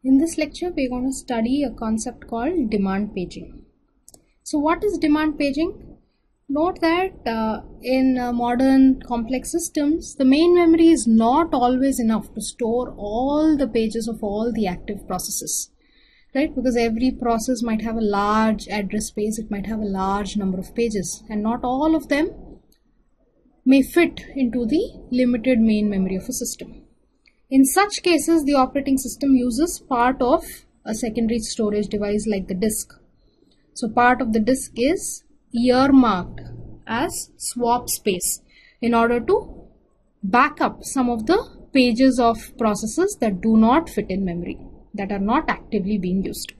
In this lecture, we're going to study a concept called demand paging. So what is demand paging? Note that in modern complex systems, the main memory is not always enough to store all the pages of all the active processes, right? Because every process might have a large address space, it might have a large number of pages, and not all of them may fit into the limited main memory of a system. In such cases, the operating system uses part of a secondary storage device like the disk. So part of the disk is earmarked as swap space in order to back up some of the pages of processes that do not fit in memory, that are not actively being used.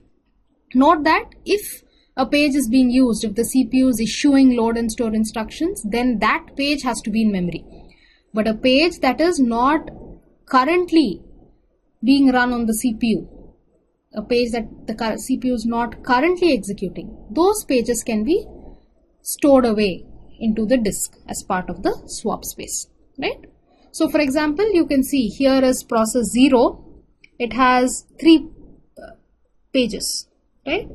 Note that if a page is being used, if the CPU is issuing load and store instructions, then that page has to be in memory. But a page that is not currently being run on the CPU, a page that the CPU is not currently executing, those pages can be stored away into the disk as part of the swap space, right? So for example, you can see here is process 0. It has 3 pages, right?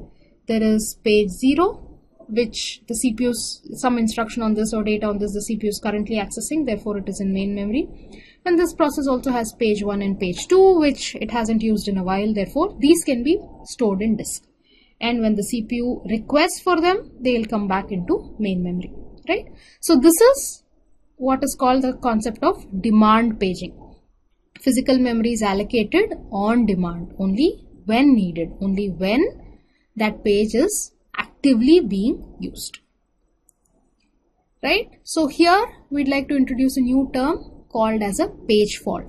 There is page 0, which the CPU's some instruction on this or data on this the CPU is currently accessing, therefore it is in main memory. And this process also has page 1 and page 2, which it hasn't used in a while, therefore these can be stored in disk. And when the CPU requests for them, they will come back into main memory, right? So this is what is called the concept of demand paging. Physical memory is allocated on demand, only when needed, only when that page is actively being used, right? So here we'd like to introduce a new term called as a page fault.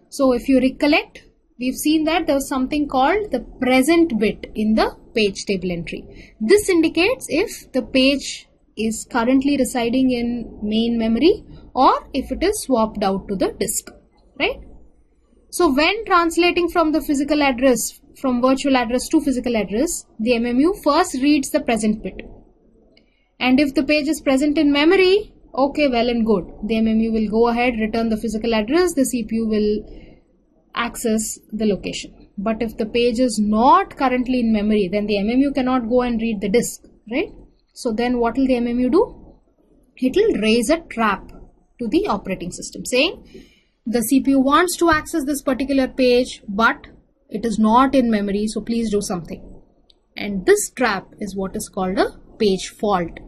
So if you recollect, we've seen that there's something called the present bit in the page table entry. This indicates if the page is currently residing in main memory or if it is swapped out to the disk, right? So when translating from the physical address, from virtual address to physical address, the MMU first reads the present bit. And if the page is present in memory, okay, well and good. The MMU will go ahead, return the physical address, the CPU will access the location. But if the page is not currently in memory, then the MMU cannot go and read the disk, right? So then what will the MMU do? It will raise a trap to the operating system saying the CPU wants to access this particular page, but it is not in memory, so please do something. And this trap is what is called a page fault.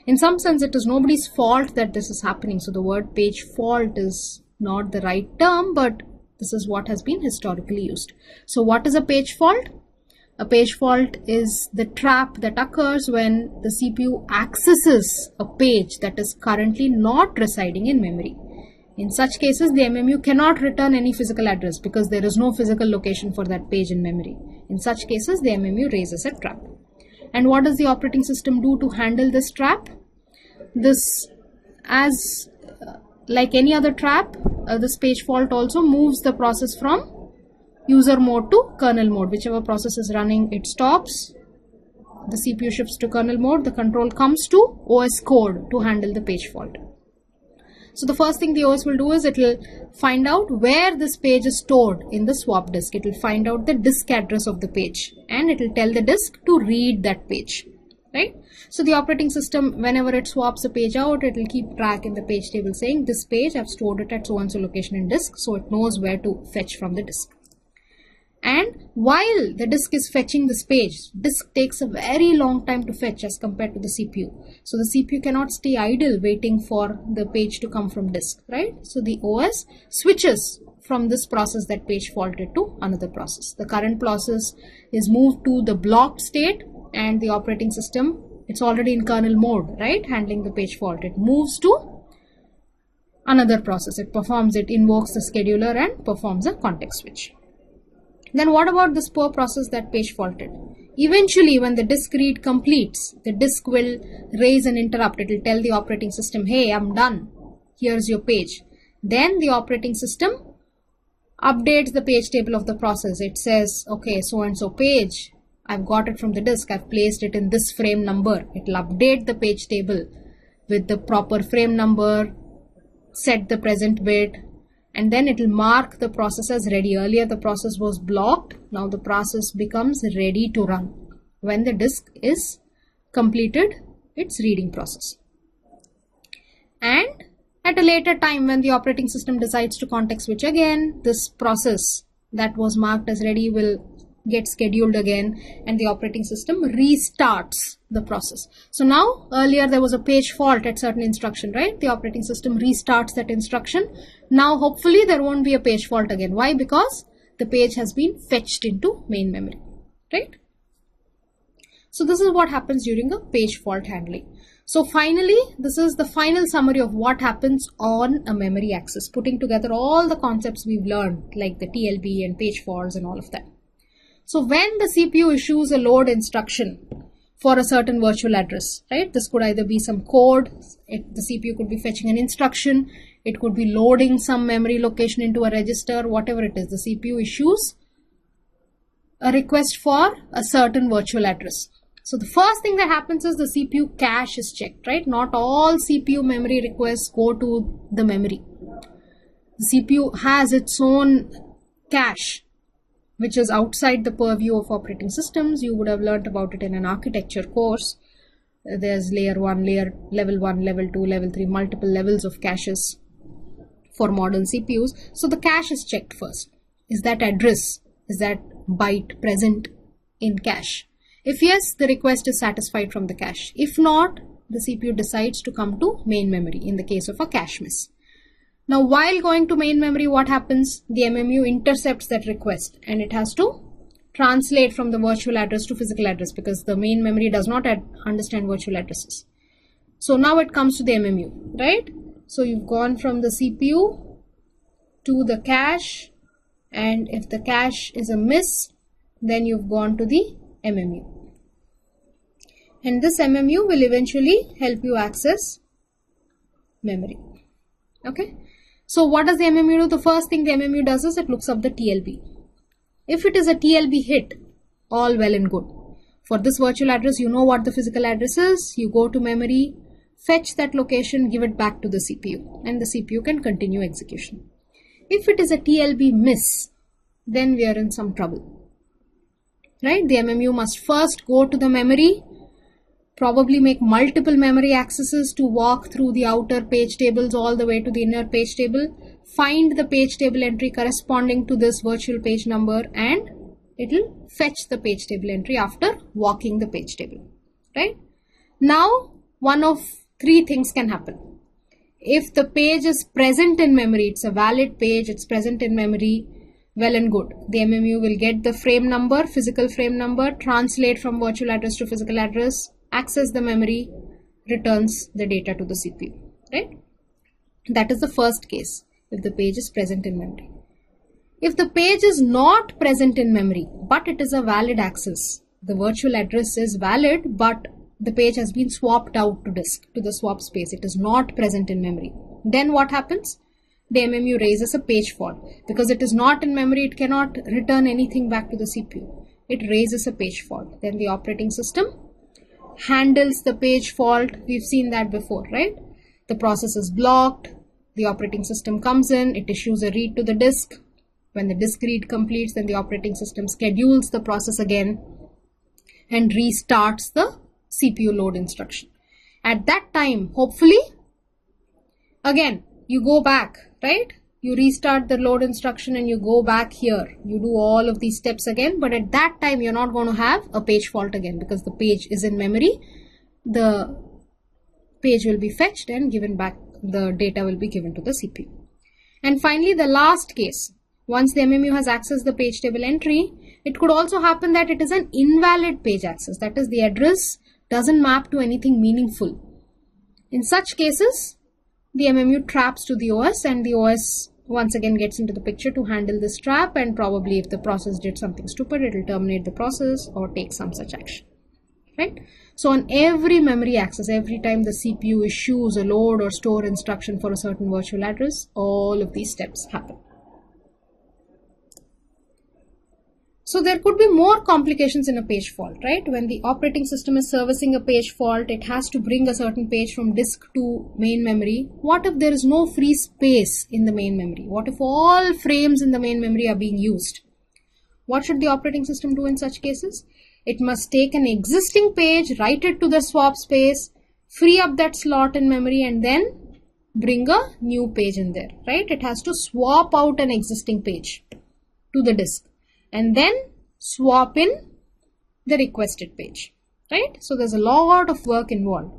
In some sense, it is nobody's fault that this is happening. So the word page fault is not the right term, but this is what has been historically used. So what is a page fault? A page fault is the trap that occurs when the CPU accesses a page that is currently not residing in memory. In such cases, the MMU cannot return any physical address because there is no physical location for that page in memory. In such cases, the MMU raises a trap. And what does the operating system do to handle this trap? This, as like any other trap, this page fault also moves the process from user mode to kernel mode. Whichever process is running, it stops. The CPU shifts to kernel mode. The control comes to OS code to handle the page fault. So the first thing the OS will do is it will find out where this page is stored in the swap disk. It will find out the disk address of the page and it will tell the disk to read that page, right? So the operating system, whenever it swaps a page out, it will keep track in the page table saying this page I've stored it at so and so location in disk, so it knows where to fetch from the disk. And while the disk is fetching this page, disk takes a very long time to fetch as compared to the CPU. So the CPU cannot stay idle waiting for the page to come from disk, right? So the OS switches from this process that page faulted to another process. The current process is moved to the blocked state and the operating system, it's already in kernel mode, right? Handling the page fault. It moves to another process. It performs, it invokes the scheduler and performs a context switch. Then what about this poor process that page faulted? Eventually, when the disk read completes, the disk will raise an interrupt. It will tell the operating system, hey, I'm done. Here's your page. Then the operating system updates the page table of the process. It says, okay, so and so page, I've got it from the disk. I've placed it in this frame number. It will update the page table with the proper frame number, set the present bit, and then it will mark the process as ready. Earlier the process was blocked, now the process becomes ready to run when the disk is completed its reading process. And at a later time, when the operating system decides to context switch again, this process that was marked as ready will get scheduled again, and the operating system restarts the process. So now, earlier there was a page fault at certain instruction, right? The operating system restarts that instruction. Now hopefully there won't be a page fault again. Why? Because the page has been fetched into main memory, right? So this is what happens during a page fault handling. So finally, this is the final summary of what happens on a memory access, putting together all the concepts we've learned, like the TLB and page faults and all of that. So when the CPU issues a load instruction for a certain virtual address, right? This could either be some code, the CPU could be fetching an instruction, it could be loading some memory location into a register, whatever it is, the CPU issues a request for a certain virtual address. So the first thing that happens is the CPU cache is checked, right? Not all CPU memory requests go to the memory. The CPU has its own cache, which is outside the purview of operating systems. You would have learned about it in an architecture course. There's level 1, level 2, level 3, multiple levels of caches for modern CPUs. So the cache is checked first. Is that address, is that byte present in cache? If yes, the request is satisfied from the cache. If not, the CPU decides to come to main memory in the case of a cache miss. Now, while going to main memory, what happens? The MMU intercepts that request and it has to translate from the virtual address to physical address, because the main memory does not understand virtual addresses. So now it comes to the MMU, right? So you've gone from the CPU to the cache, and if the cache is a miss, then you've gone to the MMU. And this MMU will eventually help you access memory. Okay. So what does the MMU do? The first thing the MMU does is it looks up the TLB. If it is a TLB hit, all well and good. For this virtual address, you know what the physical address is. You go to memory, fetch that location, give it back to the CPU, and the CPU can continue execution. If it is a TLB miss, then we are in some trouble. Right? The MMU must first go to the memory, probably make multiple memory accesses to walk through the outer page tables all the way to the inner page table, find the page table entry corresponding to this virtual page number, and it will fetch the page table entry after walking the page table. Right? Now, one of three things can happen. If the page is present in memory, it's a valid page, it's present in memory, well and good. The MMU will get the frame number, physical frame number, translate from virtual address to physical address, access the memory, returns the data to the CPU, right? That is the first case, if the page is present in memory. If the page is not present in memory, but it is a valid access, the virtual address is valid, but the page has been swapped out to disk, to the swap space, it is not present in memory, then what happens? The MMU raises a page fault. Because it is not in memory, it cannot return anything back to the CPU. It raises a page fault. Then the operating system handles the page fault. We've seen that before, right? The process is blocked. The operating system comes in. It issues a read to the disk. When the disk read completes, then the operating system schedules the process again and restarts the CPU load instruction. At that time, hopefully, again, you go back, right? You restart the load instruction and you go back here. You do all of these steps again, but at that time you're not going to have a page fault again because the page is in memory. The page will be fetched and given back. The data will be given to the CPU. And finally, the last case, once the MMU has accessed the page table entry, it could also happen that it is an invalid page access. That is, the address doesn't map to anything meaningful. In such cases, the MMU traps to the OS, and the OS once again gets into the picture to handle this trap, and probably if the process did something stupid, it will terminate the process or take some such action. Right? So on every memory access, every time the CPU issues a load or store instruction for a certain virtual address, all of these steps happen. So there could be more complications in a page fault, right? When the operating system is servicing a page fault, it has to bring a certain page from disk to main memory. What if there is no free space in the main memory? What if all frames in the main memory are being used? What should the operating system do in such cases? It must take an existing page, write it to the swap space, free up that slot in memory, and then bring a new page in there, right? It has to swap out an existing page to the disk and then swap in the requested page, right? So there's a lot of work involved.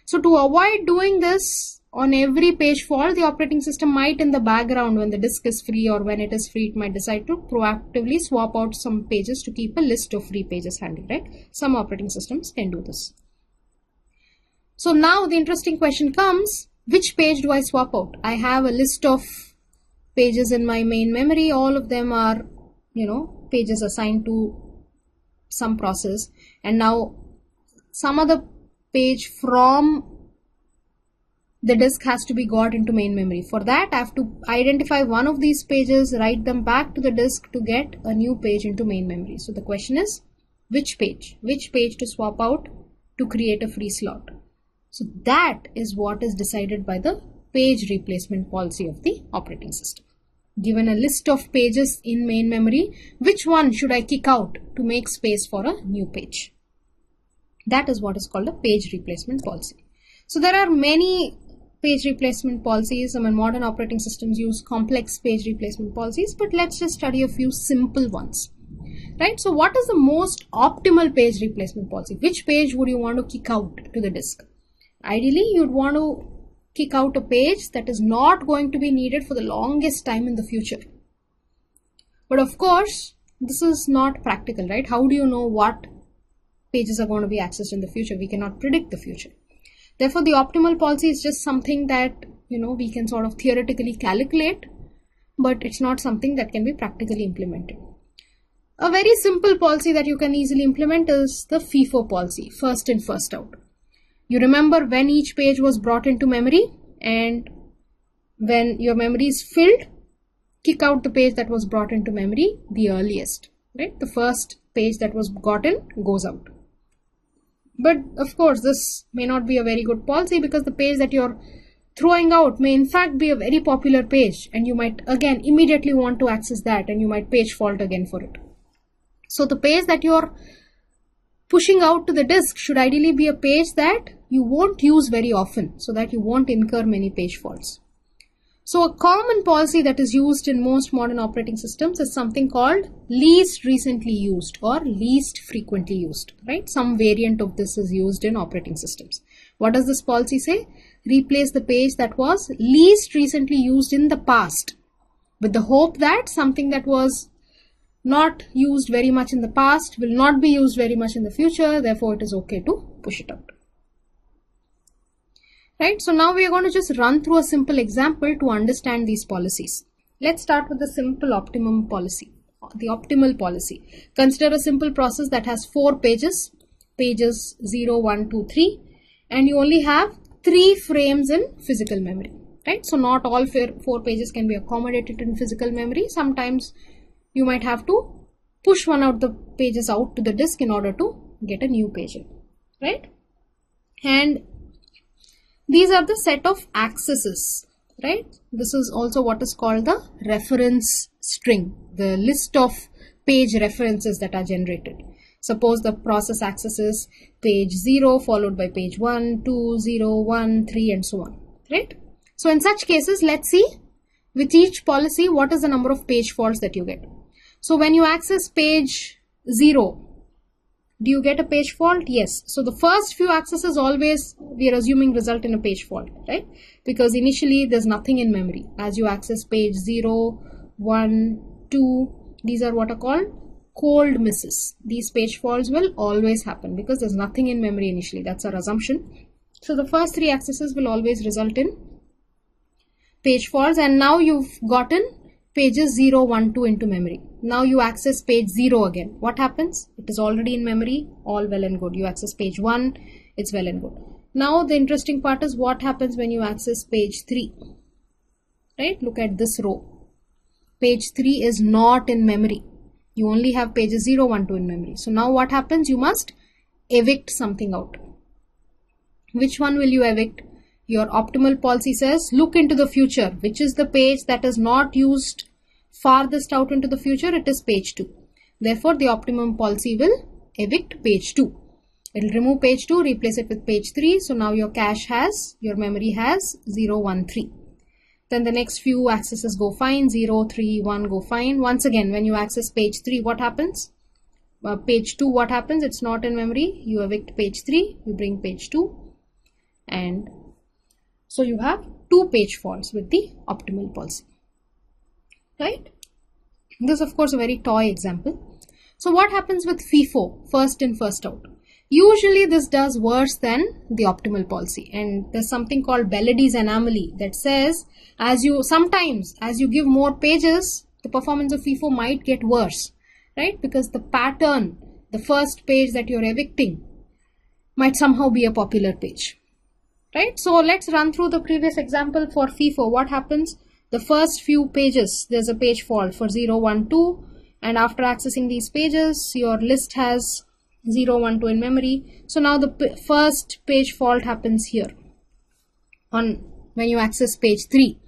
So to avoid doing this on every page fault, the operating system might in the background, when the disk is free or when it is free, it might decide to proactively swap out some pages to keep a list of free pages handy, right? Some operating systems can do this. So now the interesting question comes, which page do I swap out? I have a list of pages in my main memory. All of them are, pages assigned to some process, and now some other page from the disk has to be got into main memory. For that, I have to identify one of these pages, write them back to the disk to get a new page into main memory. So the question is, which page to swap out to create a free slot? So that is what is decided by the page replacement policy of the operating system. Given a list of pages in main memory, which one should I kick out to make space for a new page? That is what is called a page replacement policy. So there are many page replacement policies. Modern operating systems use complex page replacement policies, but let's just study a few simple ones. Right? So what is the most optimal page replacement policy? Which page would you want to kick out to the disk? Ideally, you'd want to kick out a page that is not going to be needed for the longest time in the future. But of course, this is not practical, right? How do you know what pages are going to be accessed in the future? We cannot predict the future. Therefore, the optimal policy is just something that, we can sort of theoretically calculate, but it's not something that can be practically implemented. A very simple policy that you can easily implement is the FIFO policy, first in, first out. You remember when each page was brought into memory, and when your memory is filled, kick out the page that was brought into memory the earliest, right? The first page that was gotten goes out. But of course, this may not be a very good policy, because the page that you're throwing out may in fact be a very popular page, and you might again immediately want to access that, and you might page fault again for it. So the page that you're pushing out to the disk should ideally be a page that you won't use very often, so that you won't incur many page faults. So a common policy that is used in most modern operating systems is something called least recently used or least frequently used, right? Some variant of this is used in operating systems. What does this policy say? Replace the page that was least recently used in the past, with the hope that something that was not used very much in the past will not be used very much in the future. Therefore, it is okay to push it out. Right, so now we are going to just run through a simple example to understand these policies. Let's start with the simple optimum policy, the optimal policy. Consider a simple process that has 4 pages, pages 0, 1, 2, 3, and you only have 3 frames in physical memory. Right, so not all 4 pages can be accommodated in physical memory. Sometimes you might have to push one of the pages out to the disk in order to get a new page in, right? And these are the set of accesses, right? This is also what is called the reference string, the list of page references that are generated. Suppose the process accesses page 0 followed by page 1, 2, 0, 1, 3 and so on, right? So in such cases, let's see with each policy what is the number of page faults that you get. So when you access page 0, do you get a page fault? Yes. So the first few accesses always we are assuming result in a page fault, right? Because initially there's nothing in memory. As you access page 0, 1, 2, these are what are called cold misses. These page faults will always happen because there's nothing in memory initially. That's our assumption. So the first 3 accesses will always result in page faults, and now you've gotten pages 0, 1, 2 into memory. Now you access page 0 again. What happens? It is already in memory, all well and good. You access page 1, it's well and good. Now the interesting part is what happens when you access page 3. Right? Look at this row. Page 3 is not in memory. You only have pages 0, 1, 2 in memory. So now what happens? You must evict something out. Which one will you evict? Your optimal policy says look into the future. Which is the page that is not used farthest out into the future? It is page 2. Therefore, the optimum policy will evict page 2. It will remove page 2, replace it with page 3. So now your memory has 0, 1, 3. Then the next few accesses go fine. 0, 3, 1 go fine. Once again, when you access page 3, what happens? Page 2, what happens? It's not in memory. You evict page 3, you bring page 2. And so you have 2 page faults with the optimal policy. Right? This is of course a very toy example. So what happens with FIFO, first in, first out? Usually this does worse than the optimal policy, and there's something called Beledi's anomaly that says sometimes as you give more pages, the performance of FIFO might get worse, right? Because the pattern, the first page that you're evicting, might somehow be a popular page, right? So let's run through the previous example for FIFO. What happens? The first few pages, there's a page fault for 0, 1, 2, and after accessing these pages, your list has 0, 1, 2 in memory. So now the first page fault happens here when you access page 3.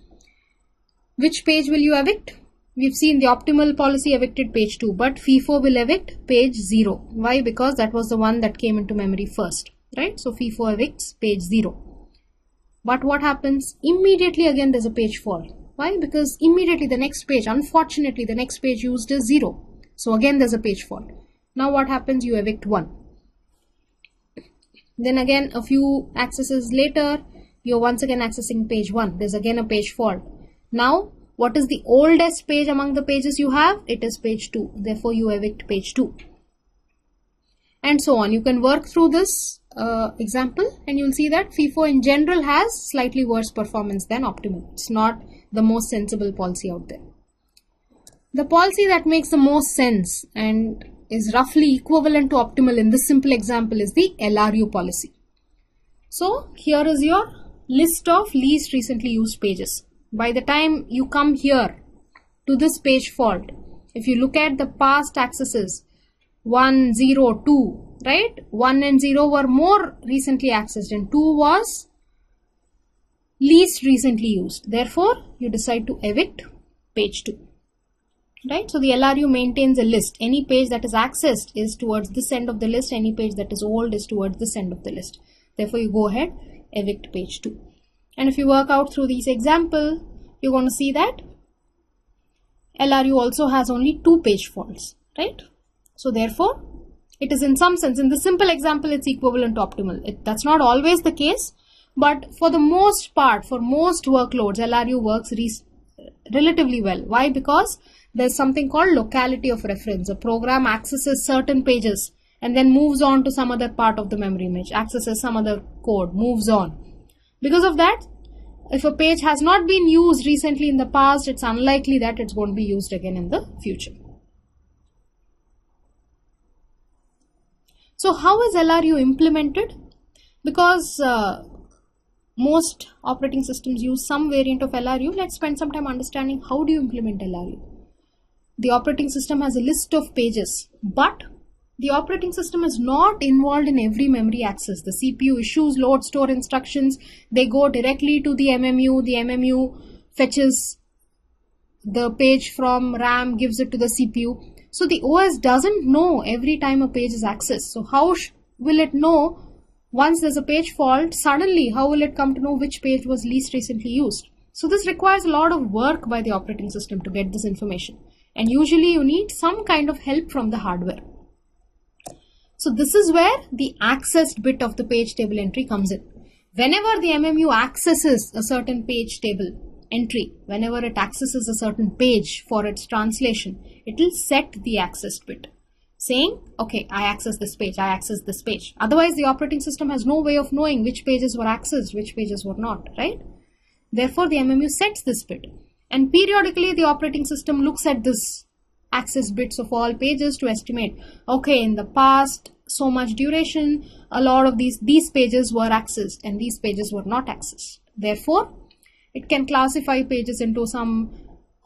Which page will you evict? We've seen the optimal policy evicted page 2, but FIFO will evict page 0. Why? Because that was the one that came into memory first, right? So FIFO evicts page 0. But what happens? Immediately again there's a page fault. Why? Because immediately the next page, unfortunately the next page used is 0. So again there's a page fault. Now what happens? You evict 1. Then again a few accesses later, you're once again accessing page 1. There's again a page fault. Now what is the oldest page among the pages you have? It is page 2. Therefore you evict page 2. And so on. You can work through this example and you'll see that FIFO in general has slightly worse performance than optimal. It's not the most sensible policy out there. The policy that makes the most sense and is roughly equivalent to optimal in this simple example is the LRU policy. So here is your list of least recently used pages. By the time you come here to this page fault, if you look at the past accesses 1, 0, 2, right? 1 and 0 were more recently accessed and 2 was least recently used. Therefore, you decide to evict page 2. Right? So the LRU maintains a list. Any page that is accessed is towards this end of the list. Any page that is old is towards this end of the list. Therefore, you go ahead, evict page 2. And if you work out through these examples, you're going to see that LRU also has only 2 page faults. Right? So therefore, it is in some sense, in the simple example, it's equivalent to optimal. That's not always the case, but for the most part, for most workloads, LRU works relatively well. Why? Because there's something called locality of reference. A program accesses certain pages and then moves on to some other part of the memory image, accesses some other code, moves on. Because of that, if a page has not been used recently in the past, it's unlikely that it's going to be used again in the future. So how is LRU implemented? Because most operating systems use some variant of LRU, let's spend some time understanding how do you implement LRU. The operating system has a list of pages, but the operating system is not involved in every memory access. The CPU issues load store instructions. They go directly to the MMU. The MMU fetches the page from RAM, gives it to the CPU. So the OS doesn't know every time a page is accessed. So how will it know once there's a page fault? Suddenly, how will it come to know which page was least recently used? So this requires a lot of work by the operating system to get this information. And usually you need some kind of help from the hardware. So this is where the accessed bit of the page table entry comes in. Whenever the MMU accesses a certain page table entry, whenever it accesses a certain page for its translation, it will set the accessed bit, saying, okay, I access this page, I access this page. Otherwise, the operating system has no way of knowing which pages were accessed, which pages were not, right? Therefore, the MMU sets this bit. And periodically, the operating system looks at this access bits of all pages to estimate, okay, in the past so much duration, a lot of these pages were accessed and these pages were not accessed. Therefore, it can classify pages into some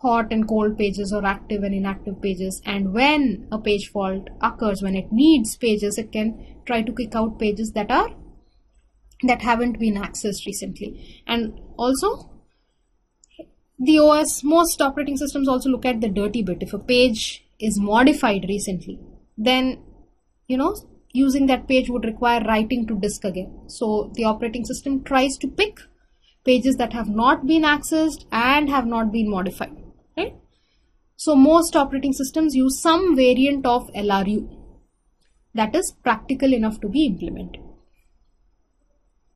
hot and cold pages or active and inactive pages, and when a page fault occurs, when it needs pages, it can try to kick out pages that haven't been accessed recently. And also the most operating systems also look at the dirty bit. If a page is modified recently, then using that page would require writing to disk again. So the operating system tries to pick pages that have not been accessed and have not been modified, right? So most operating systems use some variant of LRU that is practical enough to be implemented.